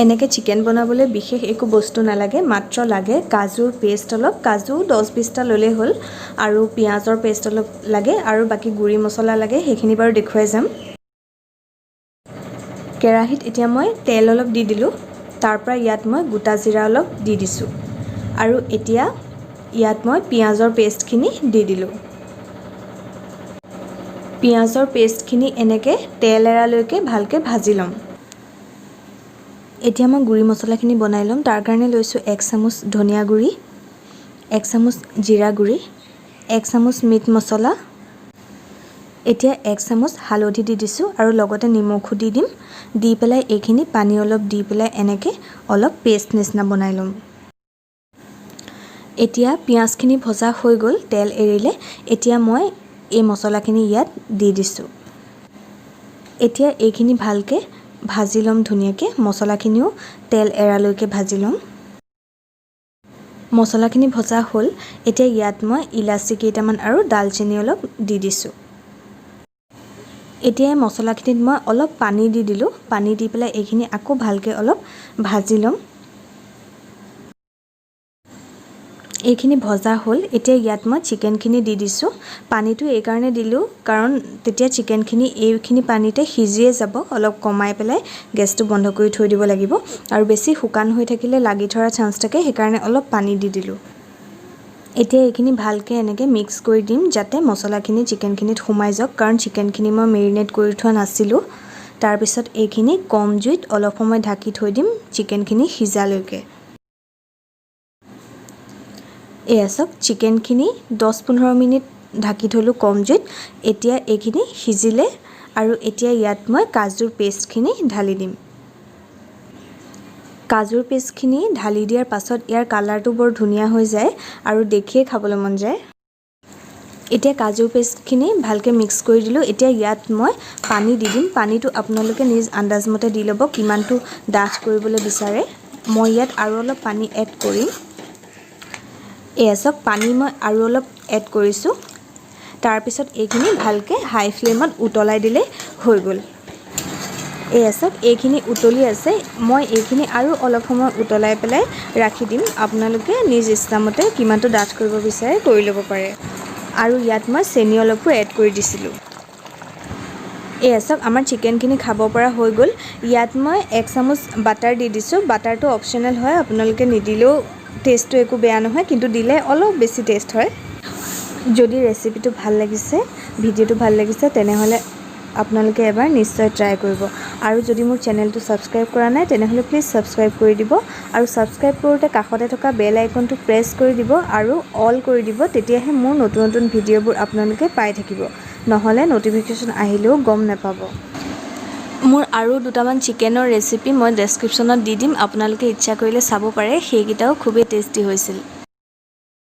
এনেকৈ চিকেন বনাবলৈ বিশেষ একো বস্তু নালাগে, মাত্ৰ লাগে কাজুৰ পেষ্ট অলপ, কাজু 10-20টা ল'লেই হ'ল, আৰু পিঁয়াজৰ পেষ্ট অলপ লাগে, আৰু বাকী গুড়ি মছলা লাগে, সেইখিনি বাৰু দেখুৱাই যাম। কেৰাহীত এতিয়া মই তেল অলপ দি দিলোঁ, তাৰপৰা ইয়াত মই গোটা জিৰা অলপ দি দিছোঁ, আৰু এতিয়া ইয়াত মই পিঁয়াজৰ পেষ্টখিনি দি দিলোঁ। পিঁয়াজৰ পেষ্টখিনি এনেকৈ তেল এৰালৈকে ভালকৈ ভাজি ল'ম। এতিয়া মই গুড়ি মছলাখিনি বনাই ল'ম। তাৰ কাৰণে লৈছোঁ 1 চামুচ ধনিয়া গুড়ি, 1 চামুচ জিৰা গুড়ি, 1 চামুচ মিট মছলা, এতিয়া 1 চামুচ হালধি দি দিছোঁ, আৰু লগতে নিমখো দি দিম। দি পেলাই এইখিনি পানী অলপ দি পেলাই এনেকৈ অলপ পেষ্ট নিচিনা বনাই ল'ম। এতিয়া পিঁয়াজখিনি ভজা হৈ গ'ল, তেল এৰিলে। এতিয়া মই এই মছলাখিনি ইয়াত দি দিছোঁ। এতিয়া এইখিনি ভালকৈ ভাজি ল'ম ধুনীয়াকৈ, মছলাখিনিও তেল এৰালৈকে ভাজি ল'ম। মছলাখিনি ভজা হ'ল, এতিয়া ইয়াত মই ইলাচি কেইটামান আৰু ডালচেনি অলপ দি দিছোঁ। এতিয়া এই মছলাখিনিত মই অলপ পানী দি দিলোঁ, পানী দি পেলাই এইখিনি আকৌ ভালকৈ অলপ ভাজি ল'ম। এইখিনি ভজা হ'ল, এতিয়া ইয়াত মই চিকেনখিনি দি দিছোঁ। পানীটো এইকাৰণে দিলোঁ কাৰণ তেতিয়া চিকেনখিনি এইখিনি পানীতে সিজিয়ে যাব। অলপ কমাই পেলাই গেছটো বন্ধ কৰি থৈ দিব লাগিব, আৰু বেছি শুকান হৈ থাকিলে লাগি ধৰাৰ চান্স থাকে, সেইকাৰণে অলপ পানী দি দিলোঁ। এতিয়া এইখিনি ভালকৈ এনেকৈ মিক্স কৰি দিম, যাতে মছলাখিনি চিকেনখিনিত সোমাই যাওক, কাৰণ চিকেনখিনি মই মেৰিনেট কৰি থোৱা নাছিলোঁ। তাৰপিছত এইখিনি কম জুইত অলপ সময় ঢাকি থৈ দিম চিকেনখিনি সিজালৈকে। এয়া চাওক, চিকেনখিনি 10-15 মিনিট ঢাকি থলোঁ কম জুইত। এতিয়া এইখিনি সিজিলে, আৰু এতিয়া ইয়াত মই কাজুৰ পেষ্টখিনি ঢালি দিম। কাজুৰ পেষ্টখিনি ঢালি দিয়াৰ পাছত ইয়াৰ কালাৰটো বৰ ধুনীয়া হৈ যায়, আৰু দেখিয়ে খাবলৈ মন যায়। এতিয়া কাজুৰ পেষ্টখিনি ভালকৈ মিক্স কৰি দিলোঁ। এতিয়া ইয়াত মই পানী দি দিম। পানীটো আপোনালোকে নিজ আন্দাজমতে দি ল'ব, কিমানটো ডাঠ কৰিবলৈ বিচাৰে। মই ইয়াত আৰু অলপ পানী এড কৰিম। এয়া চাওক, পানী মই আৰু অলপ এড কৰিছোঁ। তাৰপিছত এইখিনি ভালকৈ হাই ফ্লেমত উতলাই দিলেই হৈ গ'ল। এয়া চাওক, এইখিনি উতলি আছে। মই এইখিনি আৰু অলপ সময় উতলাই পেলাই ৰাখি দিম। আপোনালোকে নিজ ইচ্ছামতে কিমানটো ডাঠ কৰিব বিচাৰে কৰি ল'ব পাৰে। আৰু ইয়াত মই চেনি অলপো এড কৰি দিছিলোঁ। এয়া চাওক, আমাৰ চিকেনখিনি খাব পৰা হৈ গ'ল। ইয়াত মই 1 চামুচ বাটাৰ দি দিছোঁ। বাটাৰটো অপশ্যনেল হয়, আপোনালোকে নিদিলেও টেষ্টটো একো বেয়া নহয়, কিন্তু দিলে অলপ বেছি টেষ্ট হয়। যদি ৰেচিপিটো ভাল লাগিছে, ভিডিঅ'টো ভাল লাগিছে, তেনেহ'লে আপোনালোকে এবাৰ নিশ্চয় ট্ৰাই কৰিব। আৰু যদি মোৰ চেনেলটো ছাবস্ক্ৰাইব কৰা নাই, তেনেহ'লে প্লিজ ছাবস্ক্ৰাইব কৰি দিব। আৰু ছাবস্ক্ৰাইব কৰোঁতে কাষতে থকা বেল আইকনটো প্ৰেছ কৰি দিব, আৰু অল কৰি দিব। তেতিয়াহে মোৰ নতুন নতুন ভিডিঅ'বোৰ আপোনালোকে পাই থাকিব, নহ'লে ন'টিফিকেশ্যন আহিলেও গম নাপাব। মোৰ আৰু দুটামান চিকেনৰ ৰেচিপি মই ডেছক্ৰিপশ্যনত দি দিম, আপোনালোকে ইচ্ছা কৰিলে চাব পাৰে। সেইকেইটাও খুবেই টেষ্টি হৈছিল।